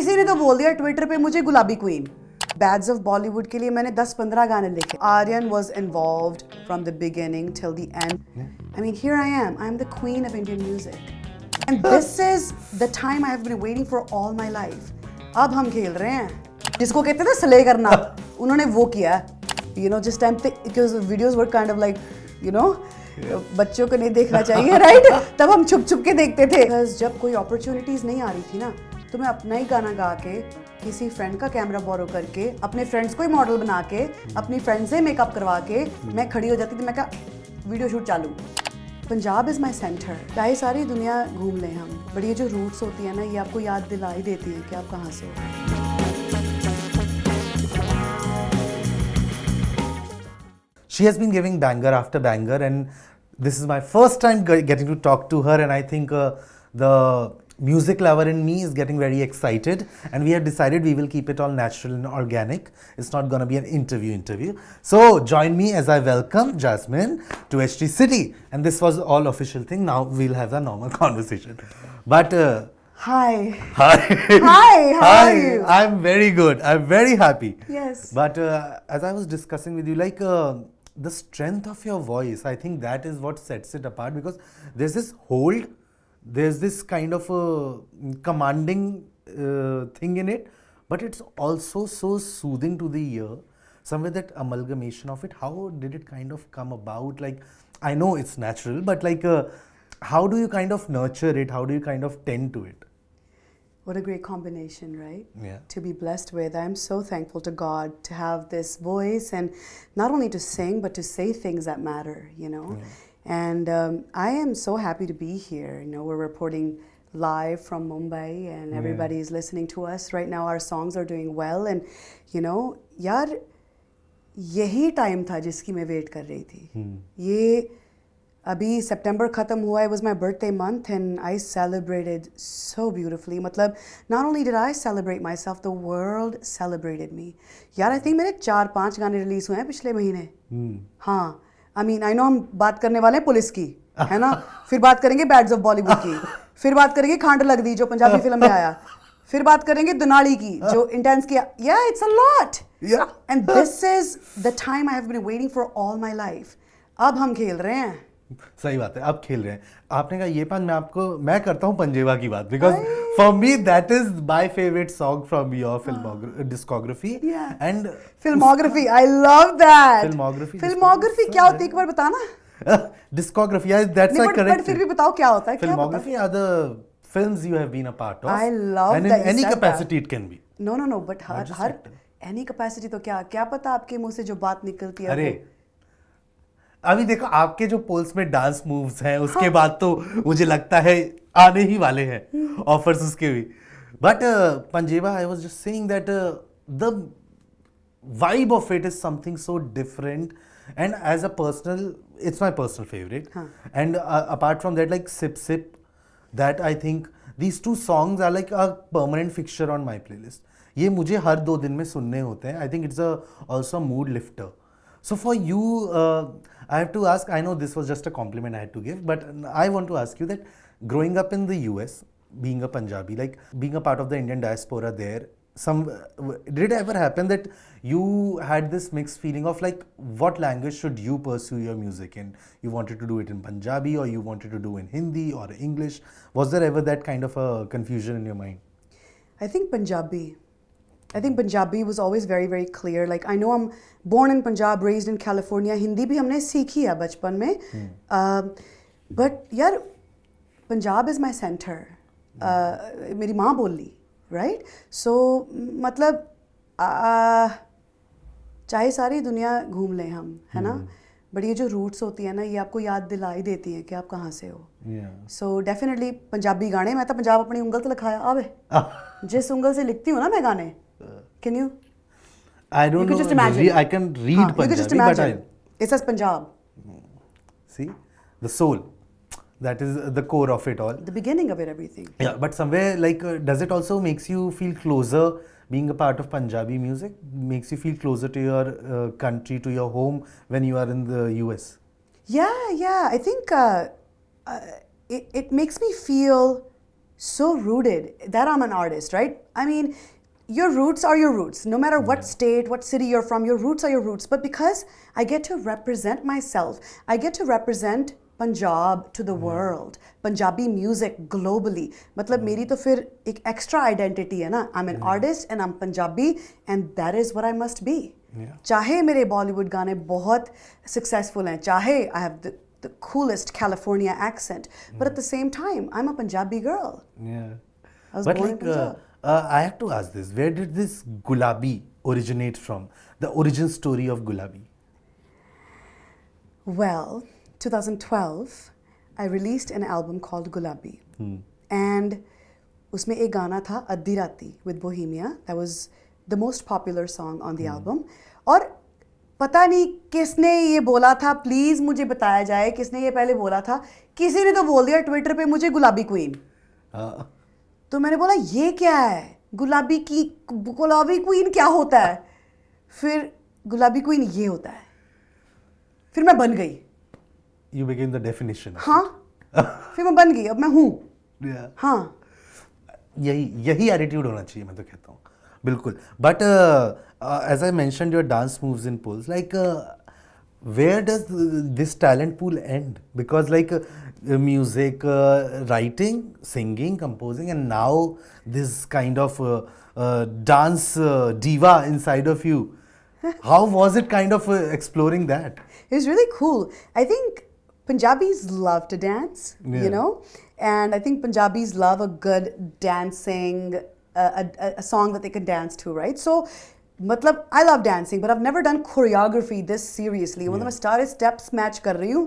किसी ने तो बोल दिया ट्विटर पे मुझे गुलाबी क्वीन। बैड्स ऑफ बॉलीवुड के लिए मैंने 10-15 गाने लिखे। Aryan was involved from the beginning till the end. I mean, here I am the queen of Indian music. And this is the time I have been waiting for all my life. अब हम खेल रहे हैं जिसको कहते थे slay करना, उन्होंने वो किया। You know, जिस टाइम पे because videos were kind of like, you know, बच्चों को नहीं देखना चाहिए, राइट? तब हम छुप छुप के देखते थे। जब कोई अपॉर्चुनिटीज नहीं आ रही थी ना, तो मैं अपना ही गाना गा के, किसी फ्रेंड का कैमरा बोरो करके, अपने फ्रेंड्स को ही मॉडल बना के, अपनी फ्रेंड से मेकअप करवा के मैं खड़ी हो जाती थी। मैं कहा वीडियो शूट चालू। Punjab is my centre. चाहे सारी दुनिया घूम लें हम, बट ये जो रूट्स होती है ना, ये आपको याद दिला ही देती है कि आप कहाँ से हो। She has been giving banger after banger, and this is my first time getting to talk to her, and I think the music lover in me is getting very excited, and we have decided we will keep it all natural and organic. It's not going to be an interview. So join me as I welcome Jasmine to HT City, and this was all official thing. Now we'll have a normal conversation. But Hi. Hi. Hi, how are you? I'm very good. I'm very happy. Yes. But as I was discussing with you, like the strength of your voice, I think that is what sets it apart, because there's this hold, there's this kind of commanding thing in it, but it's also so soothing to the ear. Somewhere that amalgamation of it, how did it kind of come about? Like, I know it's natural, but like, how do you kind of nurture it? How do you kind of tend to it? What a great combination, right? Yeah. To be blessed with. I'm so thankful to God to have this voice, and not only to sing, but to say things that matter, you know? Yeah. And I am so happy to be here. You know, we're reporting live from Mumbai, and everybody is listening to us. Right now, our songs are doing well. And, you know, यार यही time था जिसकी मैं wait कर रही थी। ये अभी सितंबर ख़त्म हुआ, it was my birthday month and I celebrated so beautifully. मतलब not only did I celebrate myself, the world celebrated me. यार I think मेरे 4-5 गाने रिलीज़ हुए हैं पिछले महीने। हाँ, I mean I know हम बात करने वाले हैं पुलिस की, है ना? फिर बात करेंगे बैड्स ऑफ बॉलीवुड की, फिर बात करेंगे खांड लग दी जो पंजाबी फिल्म में आया, फिर बात करेंगे दुनाली की जो इंटेंस किया। Yeah, it's a lot. Yeah. And this is the time I have been waiting for all my life. अब हम खेल रहे हैं। सही बात है, आप खेल रहे हैं। आपने कहा ये पान मैं करता हूँ पंजेबा की बात, because for me that is my favourite song from your discography and filmography. I love that. Filmography क्या होती है एक बार बताना। Discography, that's correct. बट फिर भी बताओ क्या होता है। Filmography are the films you have been a part of. I love and that in any you said capacity that. it can be. No, but her any capacity तो क्या पता आपके मुंह से जो बात निकलती है। अरे अभी देखो आपके जो पोल्स में डांस मूव्स हैं, उसके बाद तो मुझे लगता है आने ही वाले हैं ऑफर्स उसके भी। बट पंजेबा, I was just saying that the vibe of it is something so different, and as a personal, it's my personal favorite. And apart from that, like Sip Sip, that I think these two songs are like a permanent fixture on my playlist. ये मुझे हर 2 दिन में सुनने होते हैं. I think it's also a mood lifter. So for you, I have to ask, I know this was just a compliment I had to give, but I want to ask you that growing up in the US, being a Punjabi, like being a part of the Indian diaspora there, did it ever happen that you had this mixed feeling of like what language should you pursue your music in? You wanted to do it in Punjabi, or you wanted to do in Hindi or English? Was there ever that kind of a confusion in your mind? I think Punjabi was always very, very clear. Like I know I'm born in Punjab, raised in California. Hindi भी हमने सीखी है बचपन में. But यार Punjab is my center. मेरी माँ बोल ली. Right? So मतलब चाहे सारी दुनिया घूम लें हम, है ना? बट ये जो रूट्स होती है ना, ये आपको याद दिला ही देती हैं कि आप कहाँ से हो। सो डेफिनेटली पंजाबी गाने, मैं तो पंजाब अपनी उंगल से लिखाया आवे। जिस उंगल से लिखती हूँ ना मैं गाने, can you? I don't know. Just imagine. I can read Punjabi, you can just imagine. It says Punjab. See, the soul. That is the core of it all. The beginning of it, everything. Yeah, but somewhere like, does it also makes you feel closer being a part of Punjabi music? Makes you feel closer to your country, to your home when you are in the US? Yeah. I think it makes me feel so rooted that I'm an artist, right? I mean, your roots are your roots. No matter what state, what city you're from, your roots are your roots. But because I get to represent myself, I get to represent Punjab to the world, Punjabi music globally. मतलब मेरी तो फिर एक extra identity है ना. I'm an artist and I'm Punjabi and that is what I must be. चाहे मेरे Bollywood गाने बहुत successful हैं, चाहे I have the coolest California accent, but at the same time, I'm a Punjabi girl. Yeah. I was But born in like, Punjab. I have to ask this: where did this Gulabi originate from? The origin story of Gulabi. Well, 2012, I released an album called Gulabi. And उसमें एक गाना था अद्धी राती with Bohemia. That was the most popular song on the album. और पता नहीं किसने ये बोला था, प्लीज़ मुझे बताया जाए किसने ये पहले बोला था. किसी ने तो बोल दिया ट्विटर पे मुझे गुलाबी क्वीन. तो मैंने बोला ये क्या है, गुलाबी क्वीन क्या होता है. फिर गुलाबी क्वीन ये होता है. फिर मैं बन गई. You became the definition. हाँ, फिर मैं बन गई, अब मैं हूँ. Yeah. हाँ. यही एटीट्यूड होना चाहिए, मैं तो कहता हूँ. बिल्कुल. But as I mentioned your dance moves in poles, like where does this talent pool end? Because like music, writing, singing, composing, and now this kind of dance diva inside of you. How was it kind of exploring that? It was really cool. I think Punjabis love to dance, Yeah. you know, and I think Punjabis love a good dancing, a song that they can dance to, right? So, matlab, I love dancing, but I've never done choreography this seriously. मतलब मैं सारे steps match कर रही हूँ.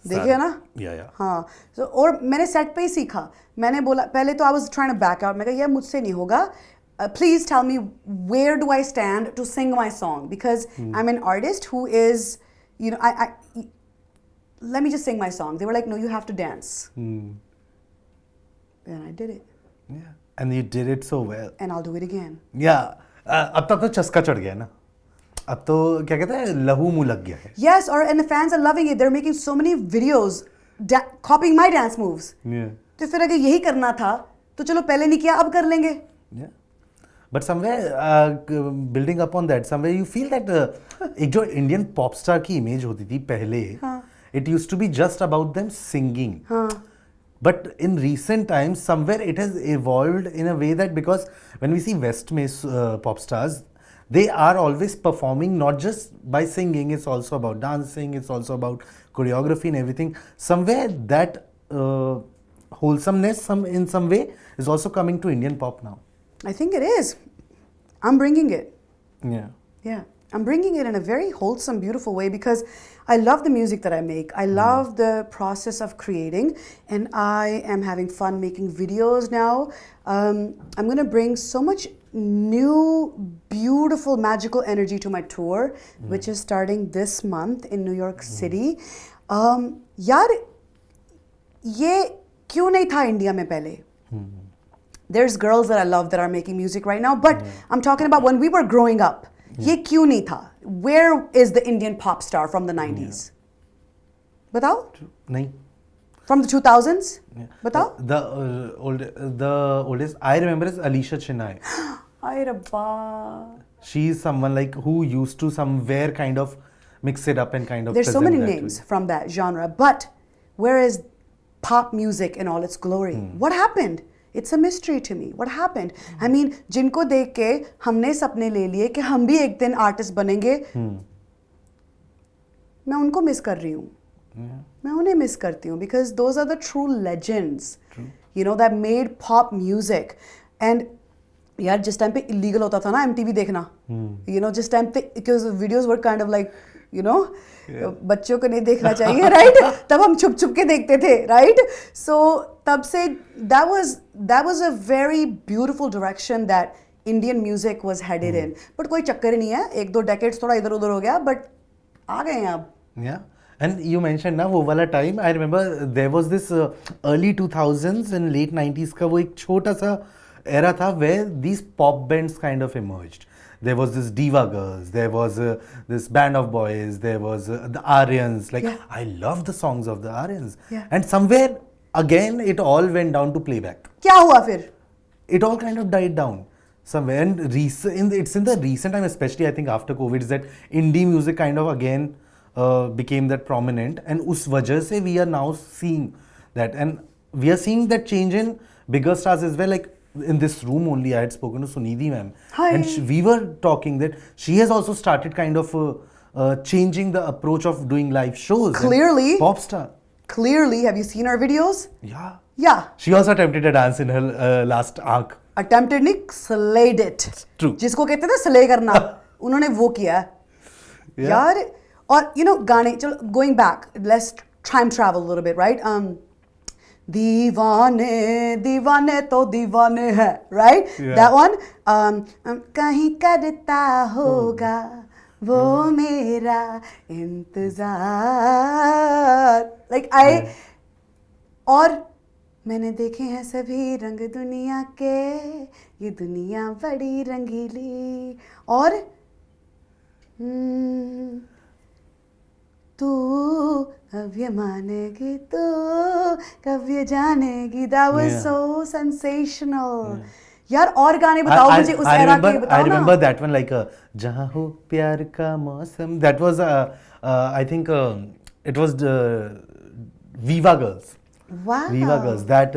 देखिए ना? Yeah. हाँ. So, और मैंने set पे ही सीखा. मैंने बोला पहले तो I was trying to back out. मैं कहा ये मुझसे नहीं होगा. Please tell me where do I stand to sing my song, because I'm an artist who is, you know, I let me just sing my song. They were like, no, you have to dance. And I did it. Yeah. And you did it so well. And I'll do it again. Yeah. अब तो चस्का चढ़ गया ना. अब तो क्या कहते हैं, लहू मुंह लग गया है. Yes, and the fans are loving it. They're making so many videos copying my dance moves. Yeah. तो फिर अगर यही करना था तो चलो पहले नहीं किया, अब कर लेंगे. Yeah. But somewhere building upon that, somewhere you feel that एक जो Indian pop star की image होती थी पहले, it used to be just about them singing. But in recent times, somewhere it has evolved in a way that, because when we see West में pop stars, they are always performing not just by singing, it's also about dancing, it's also about choreography and everything. Somewhere that wholesomeness in some way is also coming to Indian pop now. I think it is. I'm bringing it. Yeah. Yeah. I'm bringing it in a very wholesome, beautiful way, because I love the music that I make. I love the process of creating, and I am having fun making videos now. I'm going to bring so much new, beautiful, magical energy to my tour, which is starting this month in New York City. यार ये क्यों नहीं था India में पहले? There's girls that I love that are making music right now, but I'm talking about when we were growing up. ये क्यों नहीं था? Where is the Indian pop star from the 90s? बताओ? नहीं. From the 2000s? बताओ? The oldest I remember is Alicia Chennai. Ay Rabba. She is someone like who used to somewhere kind of mix it up and kind of. There's so many present that names way. from that genre, but where is pop music in all its glory? What happened? It's a mystery to me. What happened? I mean, जिनको देख के हमने सपने ले लिए कि हम भी एक दिन आर्टिस्ट बनेंगे. मैं उनको मिस कर रही हूँ. मैं उन्हें मिस करती हूँ, because those are the true legends. You know, that made pop music. And यार जिस टाइम पे illegal होता था ना MTV देखना. You know, जिस टाइम पे, because the videos were kind of like, you know, बच्चों को नहीं देखना चाहिए, right? तब हम छुप छुप के देखते थे, right? So तब से that was a very beautiful direction that Indian music was headed in. But कोई चक्कर ही नहीं है, एक दो decades थोड़ा इधर उधर हो गया, but आ गए हैं अब. Yeah. And you mentioned ना वो वाला time, I remember there was this early 2000s and late 90s का वो एक छोटा सा era था where these pop bands kind of emerged. There was this Diva Girls, there was this Band of Boys, there was the Aryans. Like, I love the songs of the Aryans. Yeah. And somewhere again it all went down to playback. क्या हुआ फिर? It all kind of died down somewhere. And it's in the recent time, especially I think after COVID, is that indie music kind of again became that prominent. And us wajah se we are now seeing that. And we are seeing that change in bigger stars as well. Like in this room only, I had spoken to Sunidhi ma'am. Hi. And we were talking that she has also started kind of changing the approach of doing live shows. and Clearly. Pop star. Clearly, have you seen her videos? Yeah. Yeah. She also attempted a dance in her last arc. Attempted नहीं, slayed it. True. जिसको कहते थे slay करना, उन्होंने वो किया है. Yeah. यार, और you know गाने, चलो going back, let's time travel a little bit, right? दीवाने दीवाने तो दीवाने है, right? Yeah. That one. कहीं करता होगा वो मेरा इंतजार. Like I और मैंने देखे हैं सभी रंग दुनिया के, ये दुनिया बड़ी रंगीली. और तू अब ये मानेगी, तू कब ये जानेगी. That was Yeah. so sensational. यार और गाने बताओ मुझे उस era के बताओ I remember ना. that one, like जहाँ हो प्यार का मौसम. That was I think it was Viva Girls. Wow. Viva Girls. That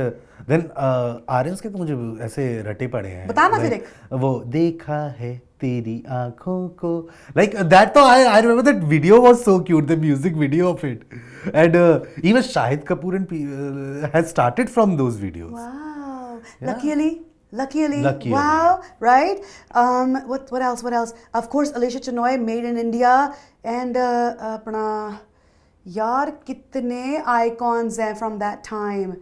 then Aryans के तो मुझे ऐसे रटे पड़े हैं. बताना फिर Like, वो देखा है तेरी आँखों को. Like that तो I remember that video was so cute. The music video of it. And even Shahid Kapoor and has started from those videos. Wow. Yeah. Luckily. Luckily. Wow. Right. What else? What else? Of course, Alicia Chenoy, Made in India, and अपना यार कितने icons हैं from that time.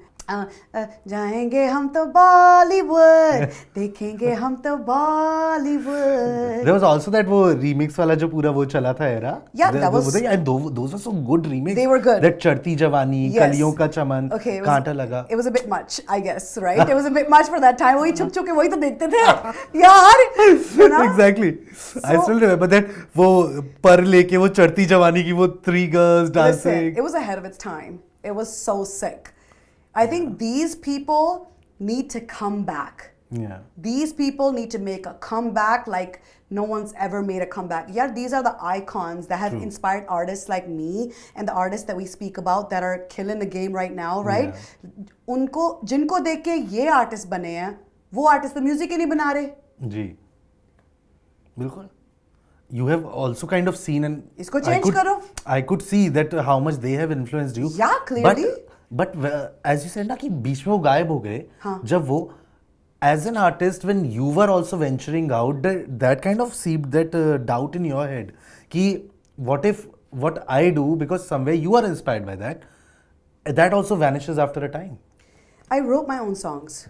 जाएंगे हम तो बॉलीवुड, देखेंगे हम तो Bollywood. There was also that वो remix वाला जो पूरा वो चला था era. Yeah, that was- and those were so good remix. They were good. That चढ़ती जवानी, Yes. कलियों का चमन, Okay, कांटा लगा. It was a bit much, I guess, right? It was a bit much for that time. वही छुप छुप के वही तो देखते थे यार. You know? Exactly. I So- still remember that वो पर लेके वो चढ़ती जवानी की वो 3 girls Listen, dancing. it was ahead of its time. It was so sick. I think these people need to come back. Yeah. These people need to make a comeback like no one's ever made a comeback. Yeah, these are the icons that have inspired artists like me and the artists that we speak about that are killing the game right now, right? उनको जिनको देख के ये artist बने हैं, वो artist तो music ही नहीं बना रहे. जी. बिल्कुल. You have also kind of seen and इसको change करो. I could see that how much they have influenced you. Yeah, clearly. But as you said ना कि बीच में वो गायब हो गए. हाँ. जब वो as an artist when you were also venturing out, that kind of seeped that doubt in your head कि what I do, because somewhere you are inspired by that also vanishes after a time. I wrote my own songs.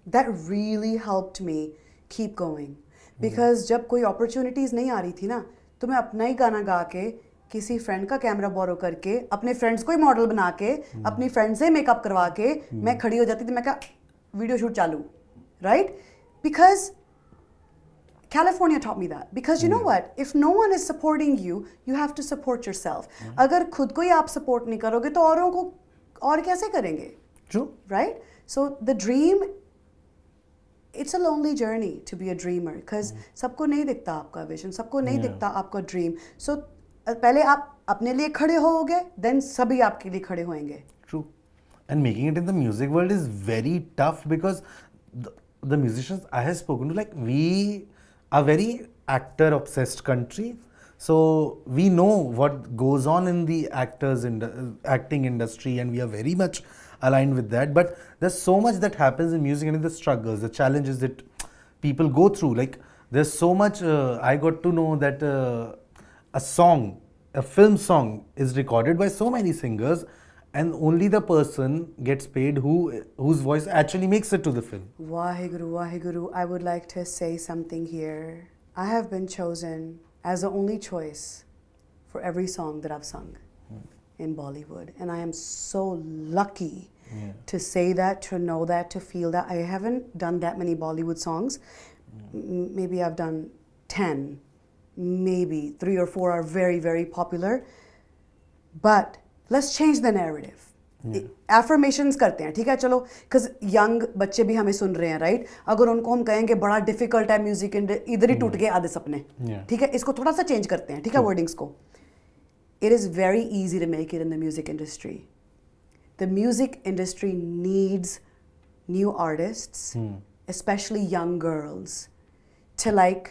That really helped me keep going. Because जब कोई opportunities नहीं आ रही थी ना, तो मैं अपना ही गाना गा के किसी फ्रेंड का कैमरा बोरो करके अपने फ्रेंड्स को ही मॉडल बना के अपनी फ्रेंड से मेकअप करवा के मैं खड़ी हो जाती थी. मैं कहा वीडियो शूट चालू, right? Because California taught me that. Because you know what? If no one is supporting you, you have to support yourself. अगर खुद को ही आप support नहीं करोगे तो औरों को और कैसे करेंगे? True. Right? So the dream, it's a lonely journey to be a dreamer. Because सबको नहीं दिखता आपका vision, सबको नहीं दिखता आपका dream. So पहले आप अपने लिए खड़े होगे, then सभी आपके लिए खड़े होंगे. True. And making it in the music world is very tough because the musicians I have spoken to, like we are very actor obsessed country. So we know what goes on in the acting industry and we are very much aligned with that. But there's so much that happens in music and in the struggles, the challenges that people go through. Like there's so much, I got to know that a film song is recorded by so many singers and only the person gets paid whose voice actually makes it to the film. Waheguru, Waheguru, I would like to say something here. I have been chosen as the only choice for every song that I've sung in Bollywood. And I am so lucky to say that, to know that, to feel that. I haven't done that many Bollywood songs. Maybe I've done 10. Maybe 3 or 4 are very, very popular. But let's change the narrative. Affirmations करते हैं, ठीक है, चलो, because young बच्चे भी हमें सुन रहे हैं, राइट? अगर उनको हम कहेंगे बड़ा डिफिकल्ट है म्यूजिक, इधर ही टूट गए आधे सपने, ठीक है, इसको थोड़ा सा चेंज करते हैं, ठीक है, वर्डिंग्स को. It is very easy to make it in the music industry. The music industry needs new artists, especially young girls, to like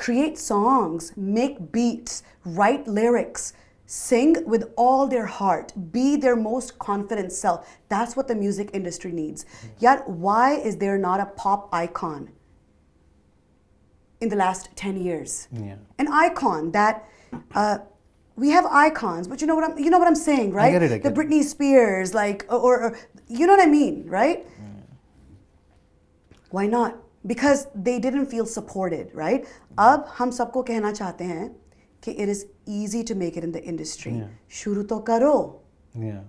create songs, make beats, write lyrics, sing with all their heart, be their most confident self. That's what the music industry needs. Yet, why is there not a pop icon in the last 10 years? Yeah. An icon that we have icons, but you know what I'm saying, right? I get it. The Britney Spears, like, or you know what I mean, right? Why not? Because they didn't feel supported, right? अब हम सबको कहना चाहते हैं कि it is easy to make it in the industry. शुरू तो करो, Yeah.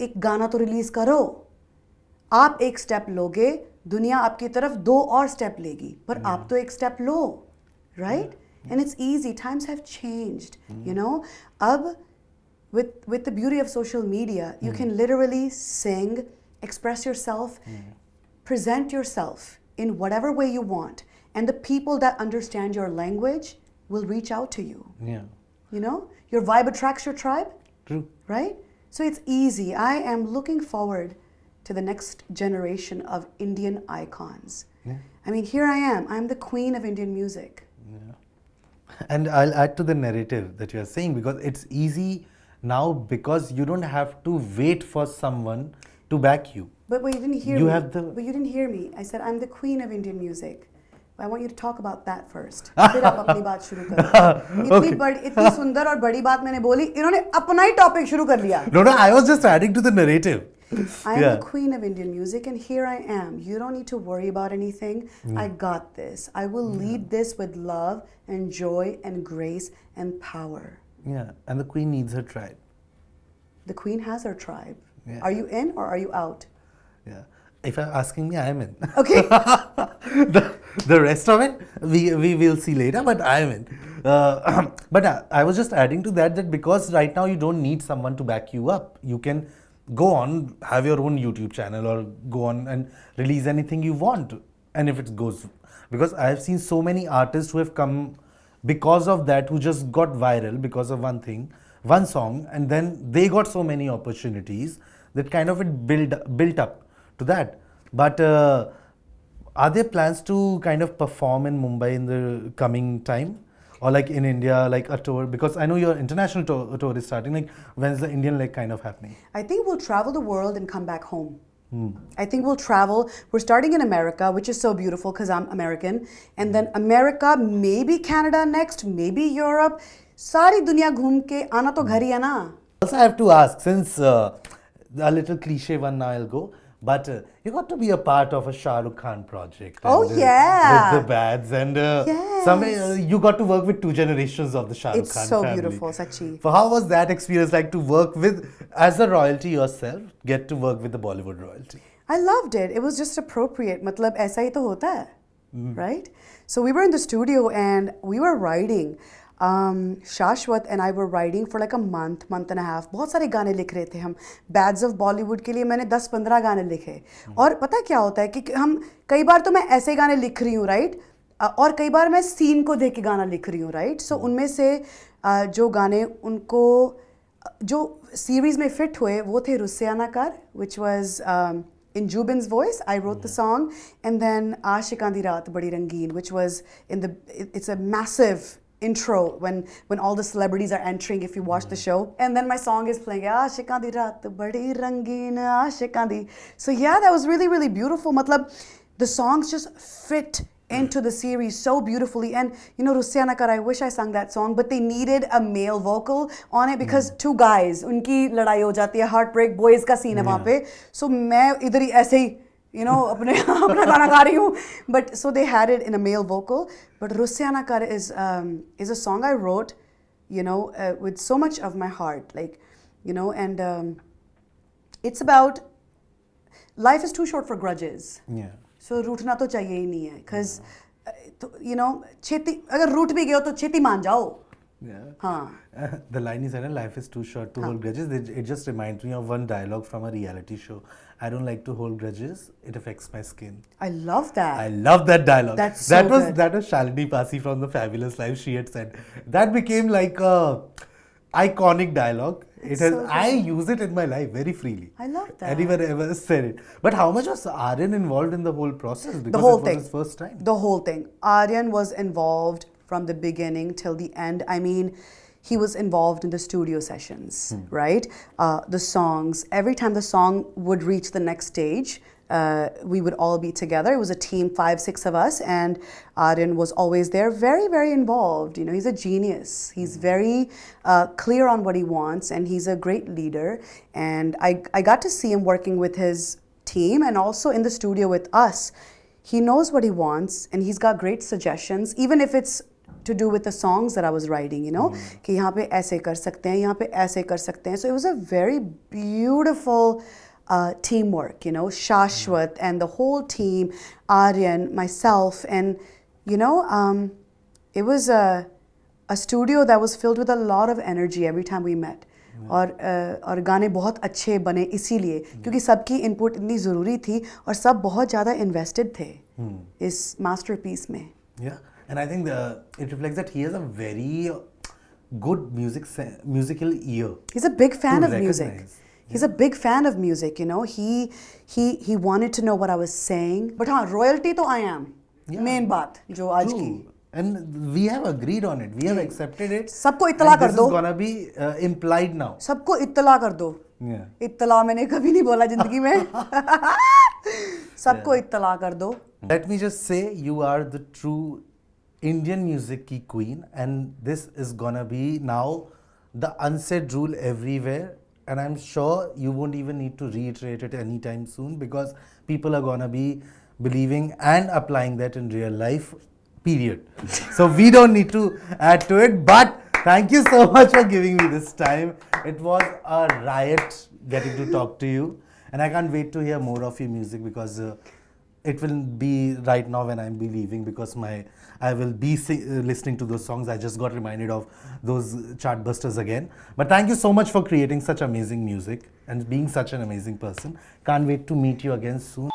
एक गाना तो रिलीज करो. आप एक स्टेप लोगे, दुनिया आपकी तरफ 2 और स्टेप लेगी, पर आप तो एक step low, right? And it's easy. Times have changed, you know. Ab, with the beauty of social media, you can literally sing, express yourself, present yourself in whatever way you want, and the people that understand your language will reach out to you. Yeah. You know, your vibe attracts your tribe, True. right? So it's easy. I am looking forward to the next generation of Indian icons. Yeah. I mean, here I am. I'm the queen of Indian music. And I'll add to the narrative that you're saying, because it's easy now because you don't have to wait for someone to back you. But you didn't hear You me. have the- But you didn't hear me. I said I'm the queen of Indian music. I want you to talk about that first. फिर आप अपनी बात शुरू करो. इतनी सुंदर और बड़ी बात मैंने बोली, इन्होंने अपना ही टॉपिक शुरू कर लिया. No, I was just adding to the narrative. I am the queen of Indian music, and here I am. You don't need to worry about anything. I got this. I will lead this with love and joy and grace and power. Yeah, and the queen needs her tribe. The queen has her tribe. Yeah. Are you in or are you out? Yeah. If you're asking me, I am in. Okay. the rest of it, we will see later, but I am in. But I was just adding to that because right now you don't need someone to back you up. You can go on, have your own YouTube channel, or go on and release anything you want. And if it goes, because I have seen so many artists who have come because of that, who just got viral because of one thing, one song, and then they got so many opportunities that kind of it built up to that. But are there plans to kind of perform in Mumbai in the coming time? Or like in India, like a tour? Because I know your international tour is starting. Like, when's the Indian leg kind of happening? I think we'll travel the world and come back home. I think we'll travel. We're starting in America, which is so beautiful because I'm American. And then America, maybe Canada next, maybe Europe. सारी दुनिया घूम के आना तो घर ही है ना. Also, I have to ask, since a little cliche one now I'll go, but you got to be a part of a Shah Rukh Khan project. Oh, and, yeah. With the Bads, and Yes. somewhere you got to work with 2 generations of the Shah Rukh It's Khan so family. beautiful, Sachi. So how was that experience like to work with, as a royalty yourself, get to work with the Bollywood royalty? I loved it. It was just appropriate. मतलब ऐसा ही तो होता है, right? So we were in the studio and we were writing. Shashwat and I were writing for like a month and a half. बहुत सारे गाने लिख रहे थे हम. Bads of Bollywood के लिए मैंने 10-15 गाने लिखे. और पता क्या होता है कि हम कई बार तो मैं ऐसे गाने लिख रही हूँ, right? और कई बार मैं सीन को देख के गाना लिख रही हूँ, right? So उनमें से जो गाने उनको जो सीरीज में फिट हुए वो थे रुस्सियाना कर, which was in Jubin's voice. I wrote the song, and then Aashikaan Di Raat Badi Rangeen, which was it's a massive intro when all the celebrities are entering if you watch the show, and then my song is playing Aashikaan Di Raat Badi Rangeen Aashikaan Di. So yeah, that was really, really beautiful. Matlab, the songs just fit into the series so beautifully. And you know, Russiana Kar, I wish I sang that song, but they needed a male vocal on it because 2 guys, unki ladai ho jati hai, heartbreak boys ka scene hai wahan pe. So main idhar hi aise hi, you know, apna gana ga rahi hu. But so they had it in a male vocal. But Russiana Kar is a song I wrote, you know, with so much of my heart, like, you know, and it's about life is too short for grudges. Yeah. So रूठना तो चाहिए ही नहीं है, because you know, छेती अगर रूठ भी गए हो तो छेती मान जाओ. Yeah. हाँ. The line is, life is too short to hold grudges. It just reminds me of one dialogue from a reality show. I don't like to hold grudges. It affects my skin. I love that. I love that dialogue. That's so good. That was Shalini Pasi from The Fabulous Life. She had said that became like a iconic dialogue. It has. so good. I use it in my life very freely. I love that. Anyone ever said it? But how much was Aryan involved in the whole process? Because The whole it was thing. his first time. The whole thing. Aryan was involved from the beginning till the end. I mean, he was involved in the studio sessions, right? The songs. Every time the song would reach the next stage, we would all be together. It was a team, 5, 6 of us, and Aryan was always there, very, very involved. You know, he's a genius. He's very clear on what he wants, and he's a great leader. And I got to see him working with his team and also in the studio with us. He knows what he wants, and he's got great suggestions, even if it's to do with the songs that I was writing, you know, कि यहाँ पे ऐसे कर सकते हैं, यहाँ पे ऐसे कर सकते हैं. So it was a very beautiful teamwork, you know, Shashwat and the whole team, Aryan, myself, and you know, it was a studio that was filled with a lot of energy every time we met. और गाने बहुत अच्छे बने इसीलिए क्योंकि सबकी input इतनी ज़रूरी थी और सब बहुत ज़्यादा इन्वेस्टेड थे इस मास्टरपीस में. Yeah, and I think it reflects that he has a very good musical ear. He's a big fan To of music. recognize. He's a big fan of music, you know. He wanted to know what I was saying. But हाँ, royalty तो I am. Yeah. Main बात जो आज की. True. And we have agreed on it. We have accepted it. सबको इत्तला कर This दो. is gonna be implied now. सबको इत्तला कर दो. Yeah. इत्तला मैंने कभी नहीं बोला जिंदगी में. सबको इत्तला कर दो. Let me just say, you are the true Indian music ki queen, and this is gonna be now the unsaid rule everywhere. And I'm sure you won't even need to reiterate it anytime soon because people are gonna be believing and applying that in real life. Period. So we don't need to add to it. But thank you so much for giving me this time. It was a riot getting to talk to you, and I can't wait to hear more of your music because. It will be right now when I'm be leaving because I will be listening to those songs. I just got reminded of those chartbusters again. But thank you so much for creating such amazing music and being such an amazing person. Can't wait to meet you again soon.